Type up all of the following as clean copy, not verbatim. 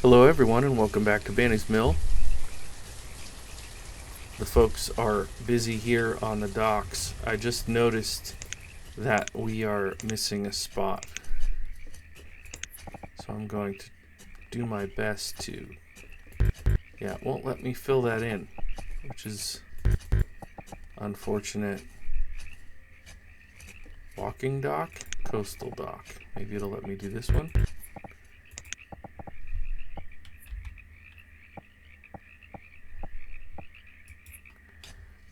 Hello everyone and welcome back to Bannies Mill. The folks are busy here on the docks. I just noticed that we are missing a spot. So I'm going to do my best to... Yeah, it won't let me fill that in, which is unfortunate. Walking dock, coastal dock. Maybe it'll let me do this one.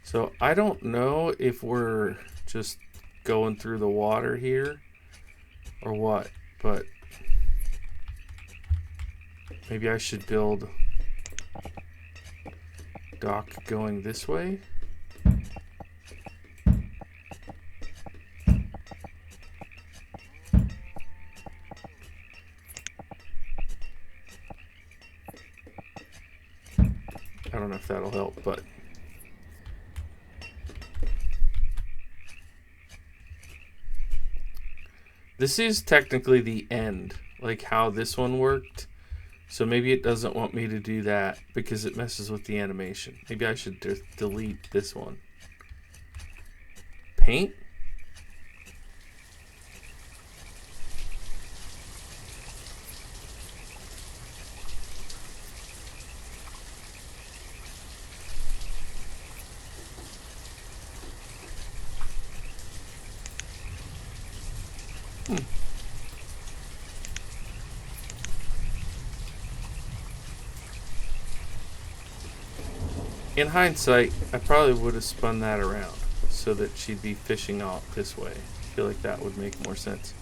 So I don't know if we're just going through the water here or what, but maybe I should build dock going this way. I don't know if that'll help, but this is technically the end, like how this one worked. So maybe it doesn't want me to do that because it messes with the animation. Maybe I should delete this one. Paint? In hindsight, I probably would have spun that around so that she'd be fishing out this way. I feel like that would make more sense.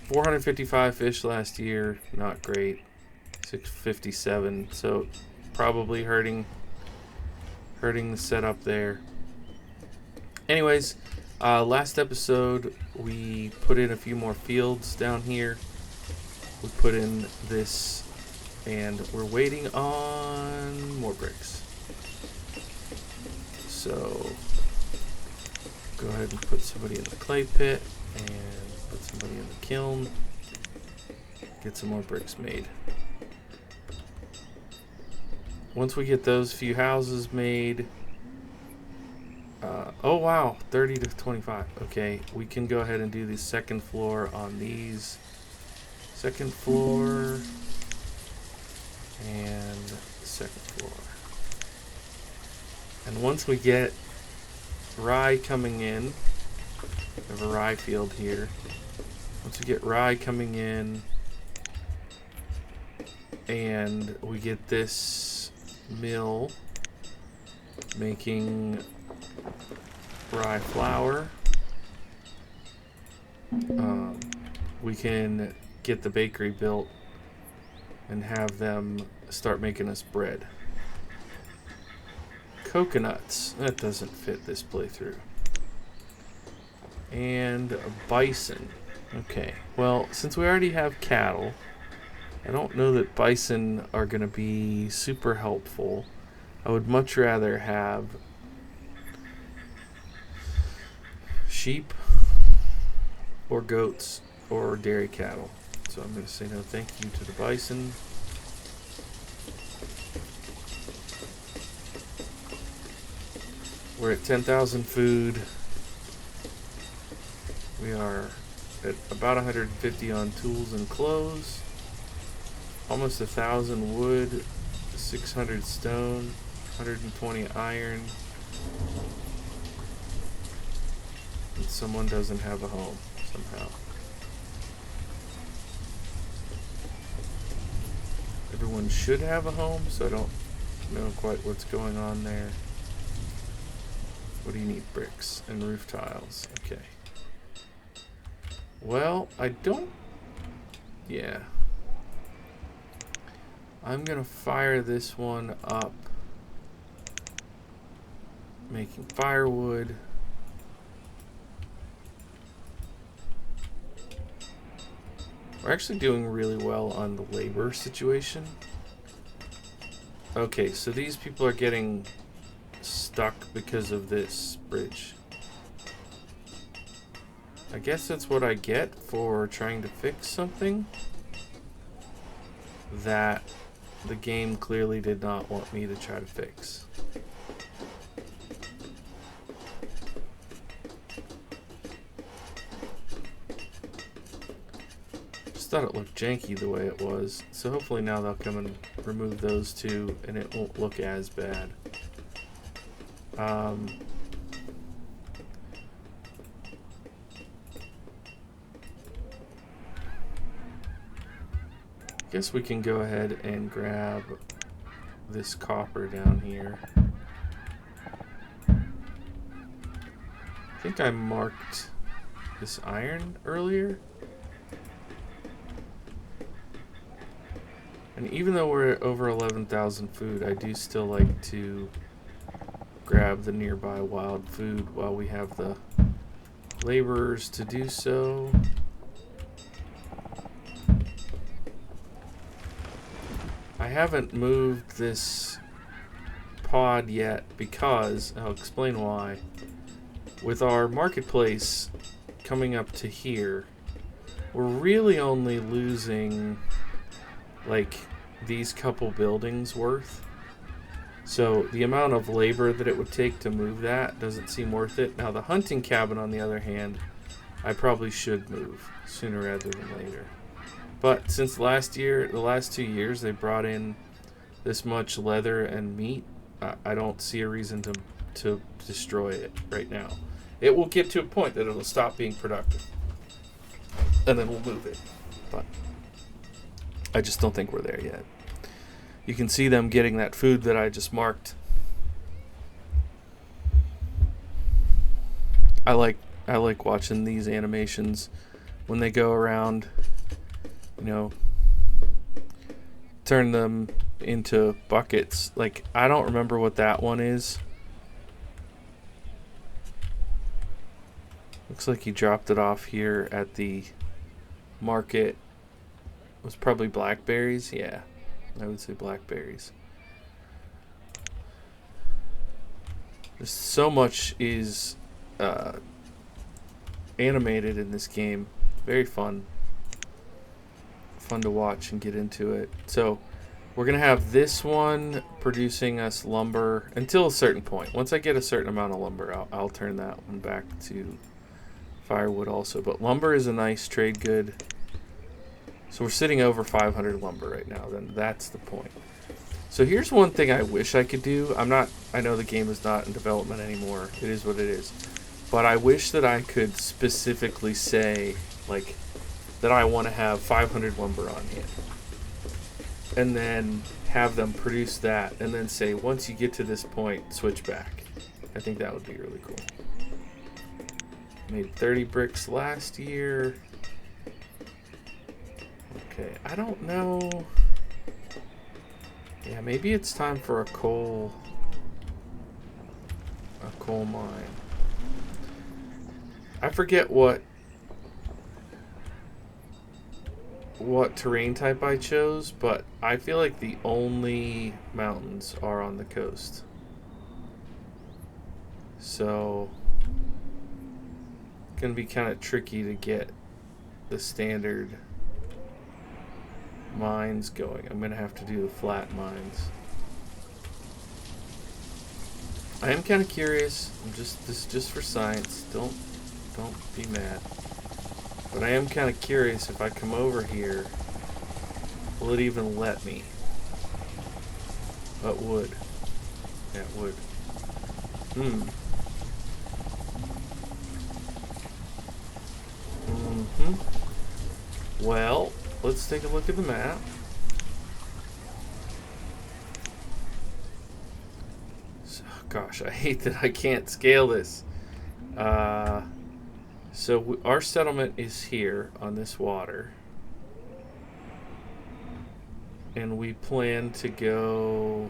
455 fish last year, not great. 657, so probably hurting the setup there. Anyways, last episode we put in a few more fields down here. We put in this, and we're waiting on more bricks. So go ahead and put somebody in the clay pit and put somebody in the kiln. Get some more bricks made. Once we get those few houses made, oh wow, 30 to 25. Okay, we can go ahead and do the second floor on these. Second floor and second floor. And once we get rye coming in, we have a rye field here. Once we get rye coming in and we get this mill making rye flour, we can get the bakery built and have them start making us bread. Coconuts, that doesn't fit this playthrough. And a bison. Okay, well, since we already have cattle, I don't know that bison are going to be super helpful. I would much rather have sheep or goats or dairy cattle. So I'm going to say no thank you to the bison. We're at 10,000 food. We are at about 150 on tools and clothes. Almost 1,000 wood, 600 stone, 120 iron. And someone doesn't have a home somehow. Everyone should have a home, so I don't know quite what's going on there. What do you need? Bricks and roof tiles. Okay. Well, I don't... Yeah. I'm gonna fire this one up. Making firewood. We're actually doing really well on the labor situation. Okay, so these people are getting stuck because of this bridge. I guess that's what I get for trying to fix something. that the game clearly did not want me to try to fix. Just thought it looked janky the way it was, so hopefully now they'll come and remove those two and it won't look as bad. Guess we can go ahead and grab this copper down here. I think I marked this iron earlier. And even though we're at over 11,000 food, I do still like to grab the nearby wild food while we have the laborers to do so. I haven't moved this pod yet because, I'll explain why. With our marketplace coming up to here, we're really only losing like these couple buildings worth. So the amount of labor that it would take to move that doesn't seem worth it. Now the hunting cabin, on the other hand, I probably should move sooner rather than later. But since the last 2 years, they brought in this much leather and meat, I don't see a reason to destroy it right now. It will get to a point that it'll stop being productive, and then we'll move it. But I just don't think we're there yet. You can see them getting that food that I just marked. I like watching these animations when they go around, you know, turn them into buckets. Like, I don't remember what that one is. Looks like he dropped it off here at the market. It was probably blackberries. Yeah, I would say blackberries. There's so much is animated in this game. Very fun. Fun to watch and get into it. So we're gonna have this one producing us lumber until a certain point. Once I get a certain amount of lumber, I'll turn that one back to firewood also. But lumber is a nice trade good. So we're sitting over 500 lumber right now. Then that's the point. So here's one thing I wish I could do. I know the game is not in development anymore. It is what it is. But I wish that I could specifically say, like, that I want to have 500 lumber on hand. And then have them produce that. And then say, once you get to this point, switch back. I think that would be really cool. Made 30 bricks last year. Okay, I don't know. Yeah, maybe it's time for a coal mine. I forget what terrain type I chose, but I feel like the only mountains are on the coast. So it's gonna be kind of tricky to get the standard mines going. I'm gonna have to do the flat mines. I am kind of curious. This is just for science. Don't be mad. But I am kind of curious, if I come over here, will it even let me? Oh, it would. Yeah, it would. Well, let's take a look at the map. So, gosh, I hate that I can't scale this. So our settlement is here on this water. And we plan to go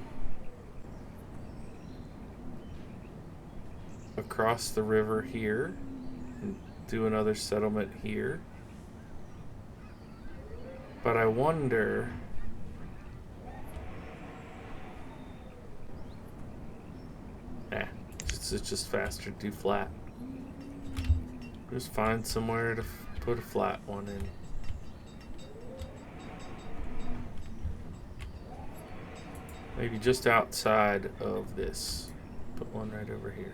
across the river here and do another settlement here. But I wonder, it's just faster to do flat. Just find somewhere to put a flat one in. Maybe just outside of this. Put one right over here.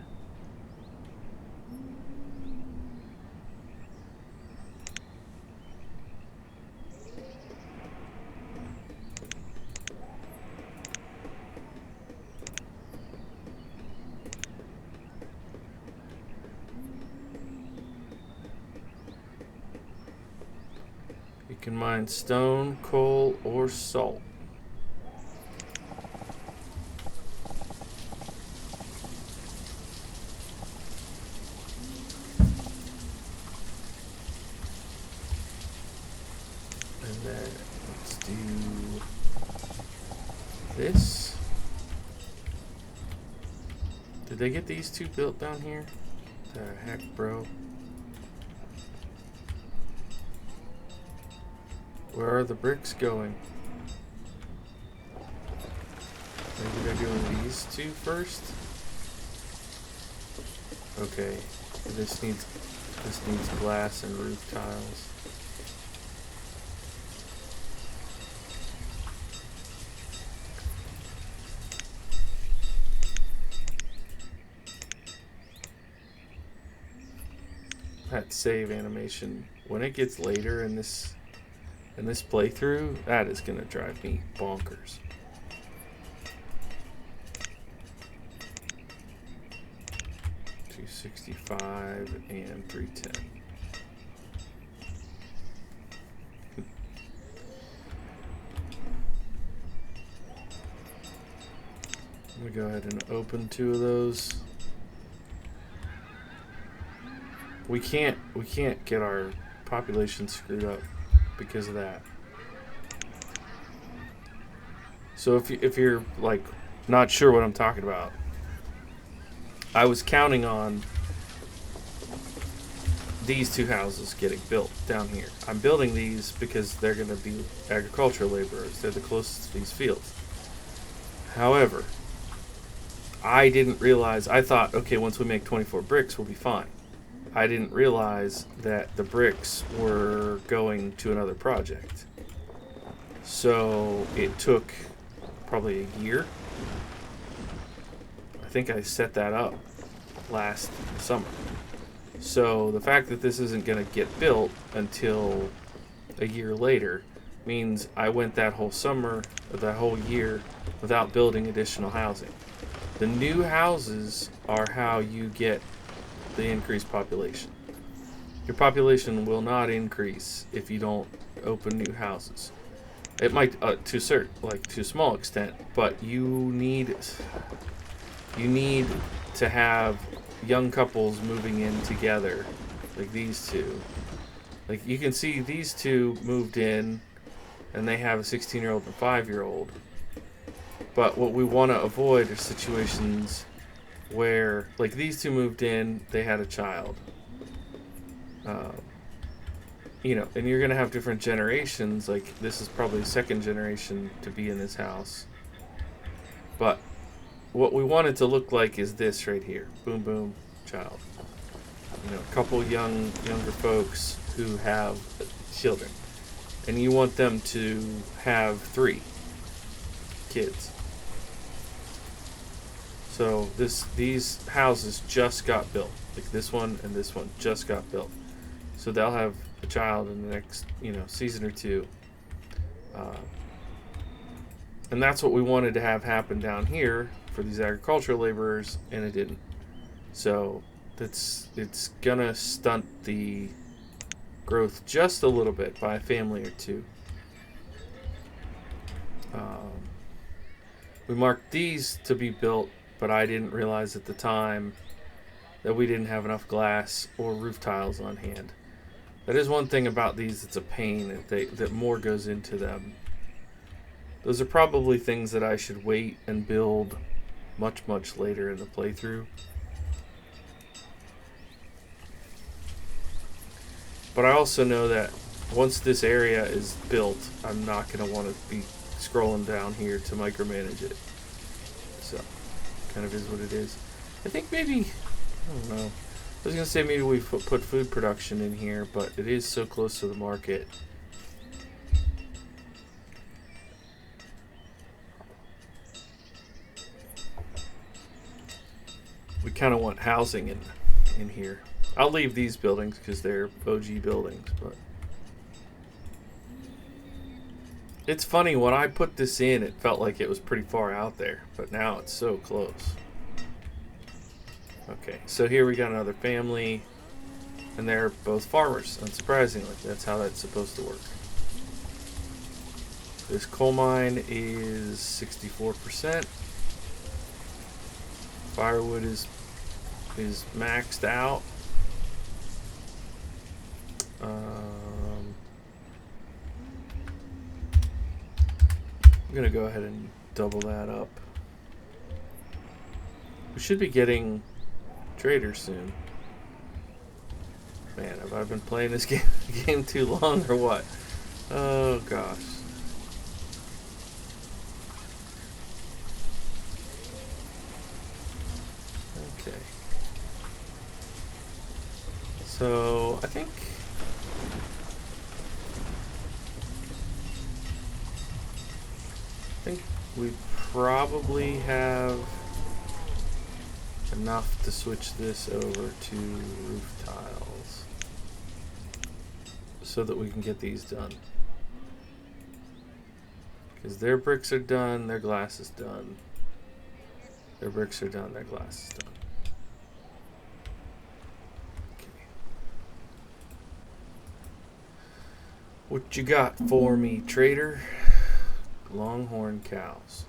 You can mine stone, coal, or salt. And then let's do this. Did they get these two built down here? The heck, bro? Where are the bricks going? Maybe they're doing these two first? Okay. This needs glass and roof tiles. That save animation, when it gets later in this playthrough, that is gonna drive me bonkers. $265 and $310. I'm gonna go ahead and open two of those. We can't get our population screwed up because of that. So if you're like not sure what I'm talking about, I was counting on these two houses getting built down here. I'm building these because they're going to be agricultural laborers. They're the closest to these fields. However, I didn't realize, I thought, okay, once we make 24 bricks, we'll be fine. I didn't realize that the bricks were going to another project. So it took probably a year. I think I set that up last summer. So the fact that this isn't going to get built until a year later means I went that whole summer, that whole year, without building additional housing. The new houses are how you get the increased population. Your population will not increase if you don't open new houses. It might to a small extent, but you need to have young couples moving in together, like these two. Like you can see these two moved in and they have a 16-year-old and a 5-year-old. But what we want to avoid are situations where, like, these two moved in, they had a child. And you're going to have different generations. Like, this is probably the second generation to be in this house. But what we want it to look like is this right here. Boom, boom, child. A couple younger folks who have children. And you want them to have 3 kids. So these houses just got built. Like this one and this one just got built. So they'll have a child in the next, season or two. And that's what we wanted to have happen down here for these agricultural laborers, and it didn't. So it's gonna stunt the growth just a little bit by a family or two. We marked these to be built, but I didn't realize at the time that we didn't have enough glass or roof tiles on hand. That is one thing about these that's a pain, that more goes into them. Those are probably things that I should wait and build much, much later in the playthrough. But I also know that once this area is built, I'm not going to want to be scrolling down here to micromanage it. So, kind of is what it is. I think maybe, I don't know. I was going to say maybe we put food production in here, but it is so close to the market. kind of want housing in here. I'll leave these buildings because they're OG buildings, but it's funny, when I put this in, it felt like it was pretty far out there, but now it's so close. Okay, so here we got another family, and they're both farmers, unsurprisingly. That's how that's supposed to work. This coal mine is 64%. Firewood is maxed out. I'm gonna go ahead and double that up. We should be getting traders soon. Man, have I been playing this game too long or what? Oh gosh. Okay. So I think we probably have enough to switch this over to roof tiles so that we can get these done. Because their bricks are done, their glass is done. Their bricks are done, their glass is done. Okay. What you got for me, trader? Longhorn cows.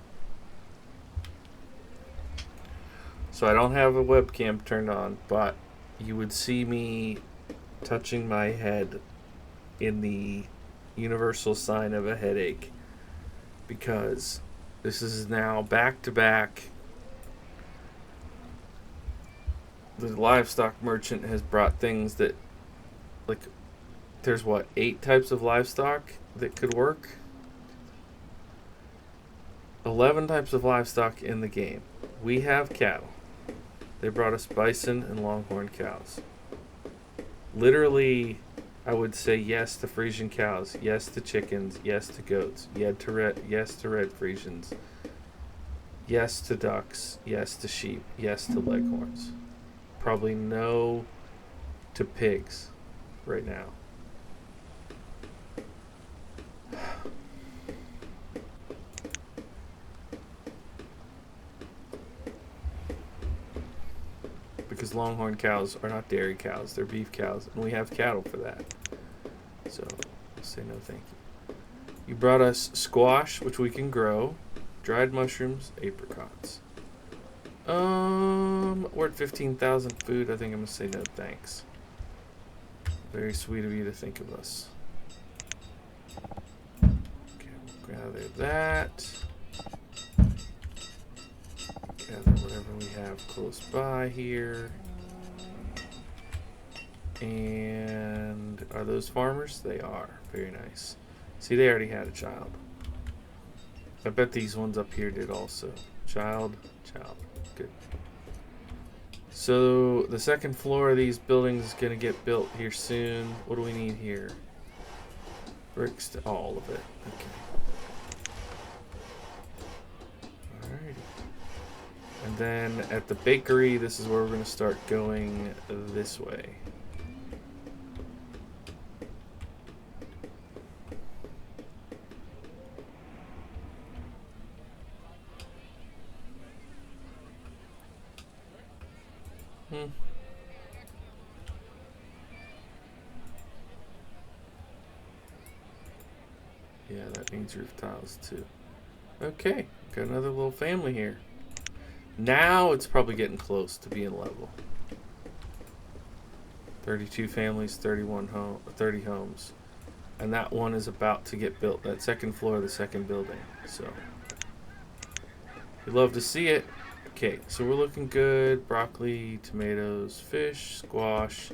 So I don't have a webcam turned on, but you would see me touching my head in the universal sign of a headache, because this is now back to back. The livestock merchant has brought things that, like, there's what, 8 types of livestock that could work? 11 types of livestock in the game. We have cattle. They brought us bison and longhorn cows. Literally, I would say yes to Frisian cows, yes to chickens, yes to goats, yes to red Frisians, yes to ducks, yes to sheep, yes to leghorns. Probably no to pigs right now. Because longhorn cows are not dairy cows, they're beef cows, and we have cattle for that. So, I'll say no thank you. You brought us squash, which we can grow, dried mushrooms, apricots. We're at 15,000 food. I think I'm going to say no thanks. Very sweet of you to think of us. Okay, we'll gather that. Gather whatever we have close by here. And are those farmers? They are. Very nice. See, they already had a child. I bet these ones up here did also. Child. Good. So the second floor of these buildings is going to get built here soon. What do we need here? Bricks to all of it. Okay. Alrighty. And then at the bakery, this is where we're going to start going this way. Yeah, that needs roof tiles too. Okay, got another little family here. Now it's probably getting close to being level. 32 families, 30 homes. And that one is about to get built. That second floor of the second building. So, you'd love to see it. Okay, so we're looking good. Broccoli, tomatoes, fish, squash,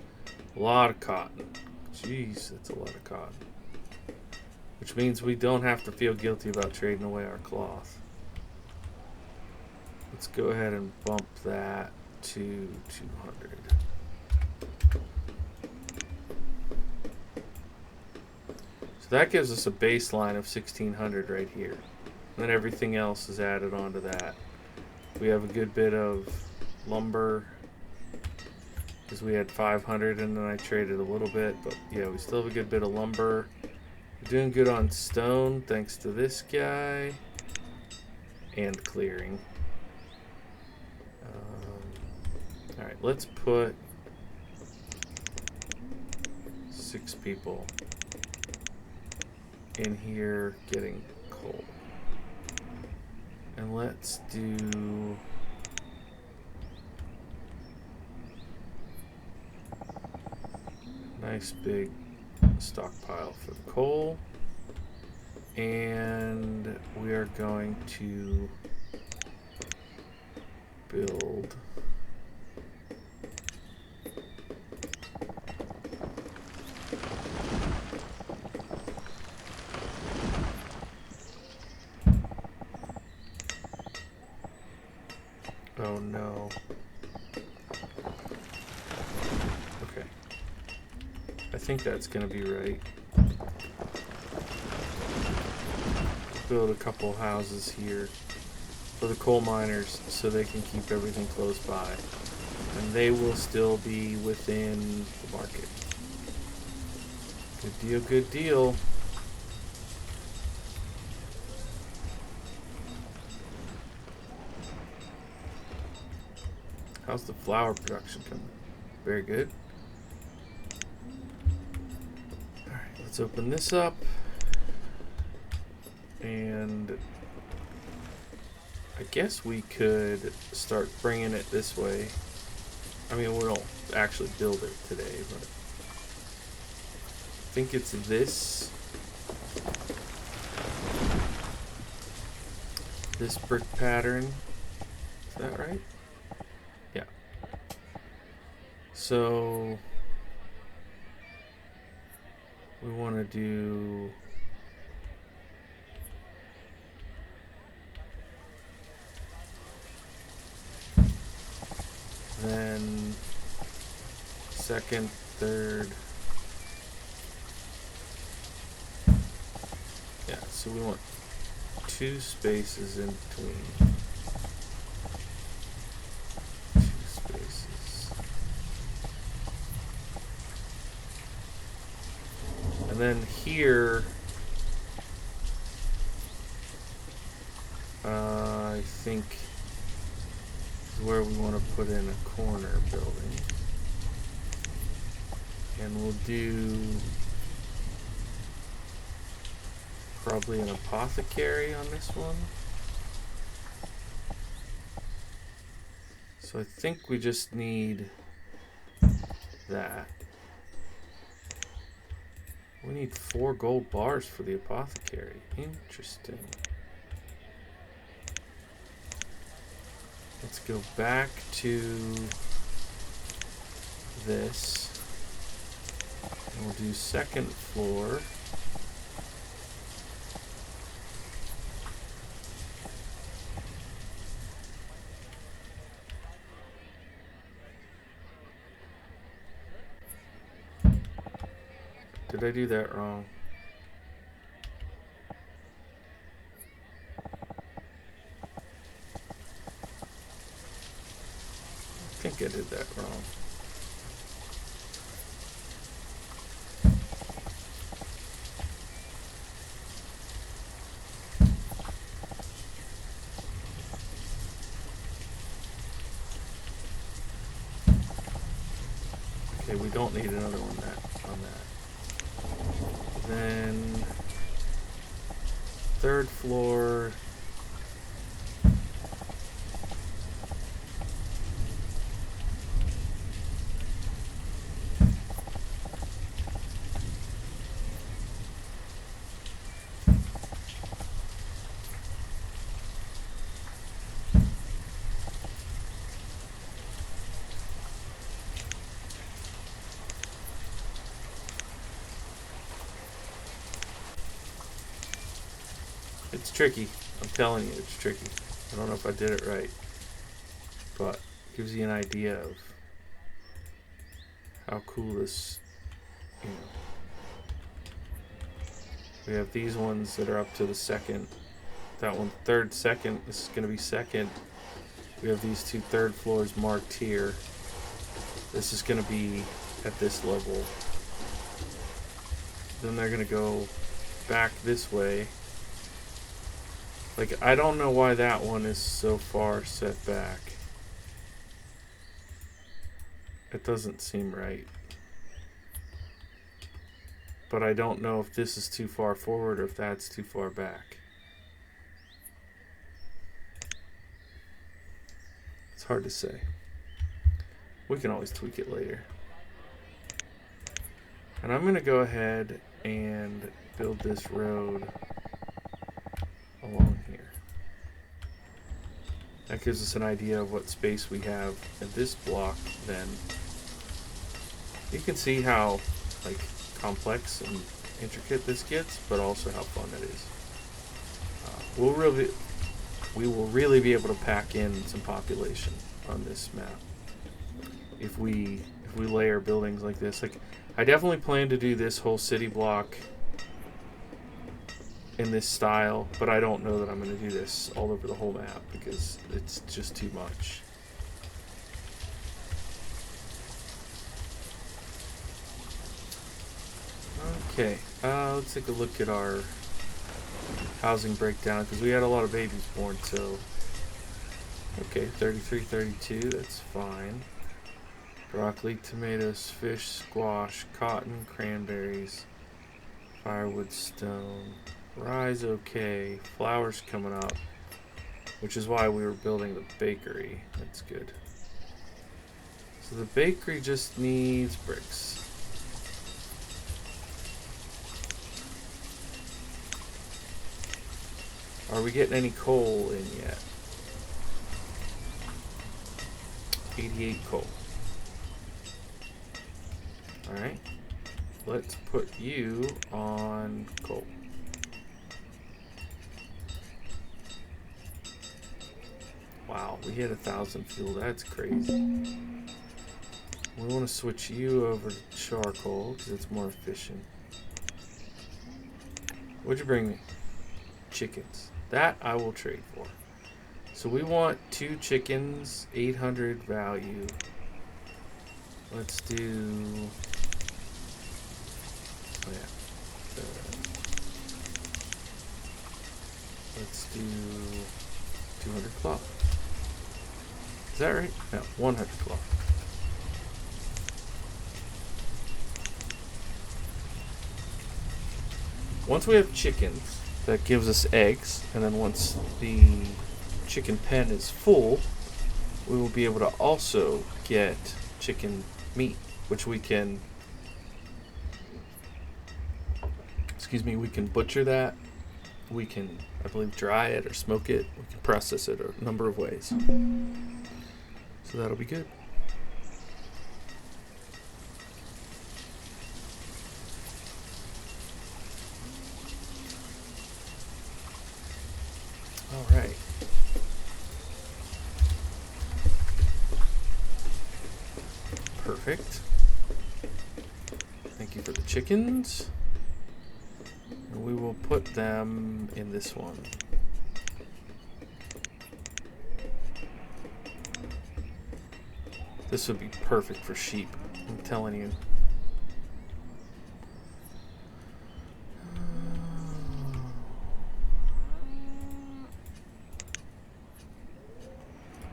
a lot of cotton. Jeez, that's a lot of cotton. Which means we don't have to feel guilty about trading away our cloth. Let's go ahead and bump that to 200. So that gives us a baseline of 1600 right here. And then everything else is added onto that. We have a good bit of lumber because we had 500 and then I traded a little bit. But yeah, we still have a good bit of lumber. We're doing good on stone thanks to this guy and clearing. All right, let's put 6 people in here getting coal. And let's do nice big stockpile for the coal. And we are going to build oh no. Okay. I think that's gonna be right. Build a couple houses here for the coal miners so they can keep everything close by. And they will still be within the market. Good deal, good deal. How's the flour production coming? Very good. Alright, let's open this up. And I guess we could start bringing it this way. I mean, we don't actually build it today, but I think it's this brick pattern. Is that right? Yeah. So we want to do then second, third. Yeah, so we want 2 spaces in between. 2 spaces. And then here, I think is where we want to put in a corner building. And we'll do probably an apothecary on this one. So I think we just need that. We need 4 gold bars for the apothecary. Interesting. Let's go back to this. And we'll do second floor. Did I do that wrong? I think I did that wrong. Okay, we don't need another one on that. Then third floor. It's tricky. I'm telling you, it's tricky. I don't know if I did it right, but it gives you an idea of how cool this, you know. We have these ones that are up to the second. That one, third, second. This is going to be second. We have these 2 third floors marked here. This is going to be at this level. Then they're going to go back this way. Like, I don't know why that one is so far set back. It doesn't seem right. But I don't know if this is too far forward or if that's too far back. It's hard to say. We can always tweak it later. And I'm going to go ahead and build this road along here. That gives us an idea of what space we have in this block then. You can see how like complex and intricate this gets, but also how fun it is. We will really be able to pack in some population on this map if we layer buildings like this. Like, I definitely plan to do this whole city block in this style, but I don't know that I'm going to do this all over the whole map because it's just too much. Okay, let's take a look at our housing breakdown because we had a lot of babies born, so okay, 33, 32, that's fine. Broccoli, tomatoes, fish, squash, cotton, cranberries, firewood, stone, rye's okay, flowers coming up, which is why we were building the bakery. That's good. So the bakery just needs bricks. Are we getting any coal in yet? 88 coal. Alright. Let's put you on coal. Wow, we hit 1,000 fuel. That's crazy. We want to switch you over to charcoal because it's more efficient. What'd you bring me? Chickens. That I will trade for. So we want 2 chickens, 800 value. Let's do... oh yeah. Let's do 200 cloth. Is that right? No, 100 cloth. Once we have chickens, that gives us eggs, and then once the chicken pen is full, we will be able to also get chicken meat, which we can, we can butcher that, we can, I believe, dry it or smoke it, we can process it a number of ways. So that'll be good. All right. Perfect. Thank you for the chickens. And we will put them in this one. This would be perfect for sheep, I'm telling you.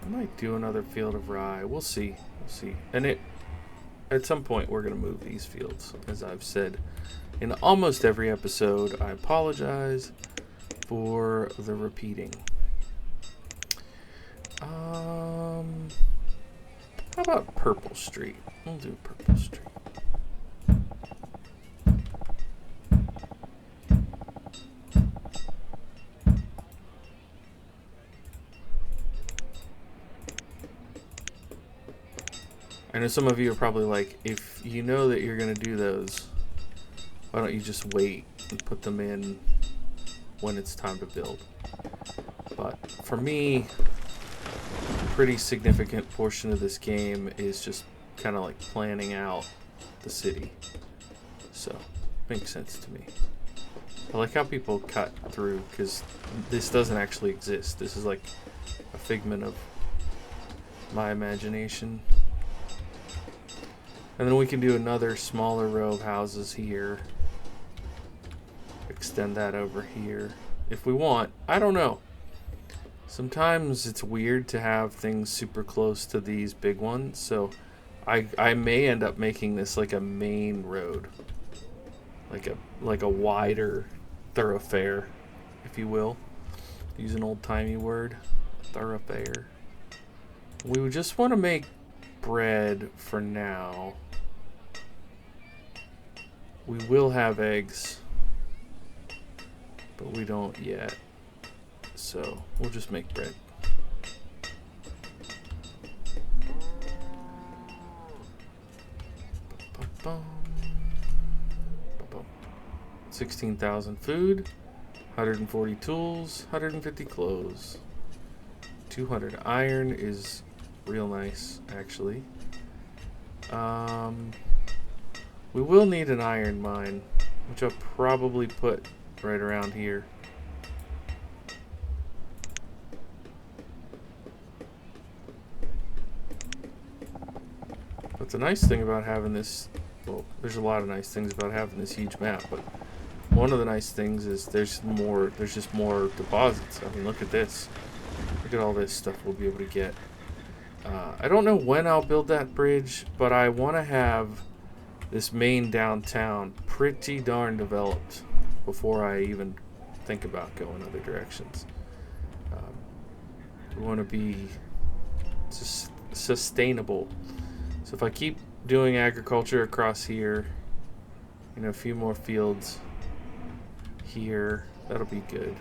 I might do another field of rye. We'll see. We'll see. And at some point we're going to move these fields, as I've said in almost every episode. I apologize for the repeating. How about Purple Street? We'll do Purple Street. I know some of you are probably like, if you know that you're going to do those, why don't you just wait and put them in when it's time to build? But for me, a pretty significant portion of this game is just kind of like planning out the city. So, makes sense to me. I like how people cut through, because this doesn't actually exist. This is like a figment of my imagination. And then we can do another smaller row of houses here. Extend that over here if we want. I don't know. Sometimes it's weird to have things super close to these big ones, so I may end up making this like a main road, like a wider thoroughfare, if you will. Use an old-timey word, thoroughfare. We would just want to make bread for now. We will have eggs, but we don't yet. So we'll just make bread. Ba-bum. Ba-bum. 16,000 food, 140 tools, 150 clothes. 200 iron is real nice, actually. We will need an iron mine, which I'll probably put right around here. But the nice thing about having this, well, there's a lot of nice things about having this huge map, but one of the nice things is there's just more deposits. I mean, look at this. Look at all this stuff we'll be able to get. I don't know when I'll build that bridge, but I want to have this main downtown pretty darn developed before I even think about going other directions. We want to be sustainable. So if I keep doing agriculture across here, you know, a few more fields here, that'll be good.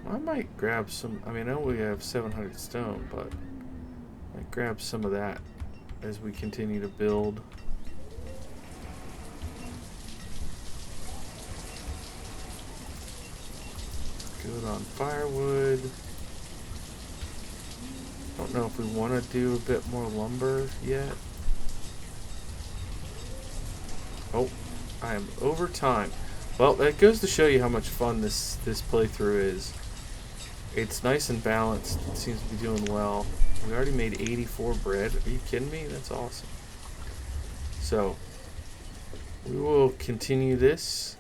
I might grab some, I mean, I know we have 700 stone, but I might grab some of that as we continue to build. Good on firewood. Don't know if we want to do a bit more lumber yet. Oh, I am over time. Well, that goes to show you how much fun this playthrough is. It's nice and balanced. It seems to be doing well. We already made 84 bread. Are you kidding me? That's awesome. So, we will continue this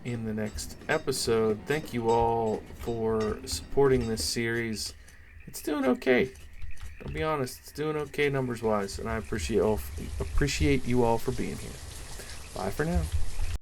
in the next episode. Thank you all for supporting this series. It's doing okay. I'll be honest, it's doing okay numbers wise, and I appreciate you all for being here. Bye for now.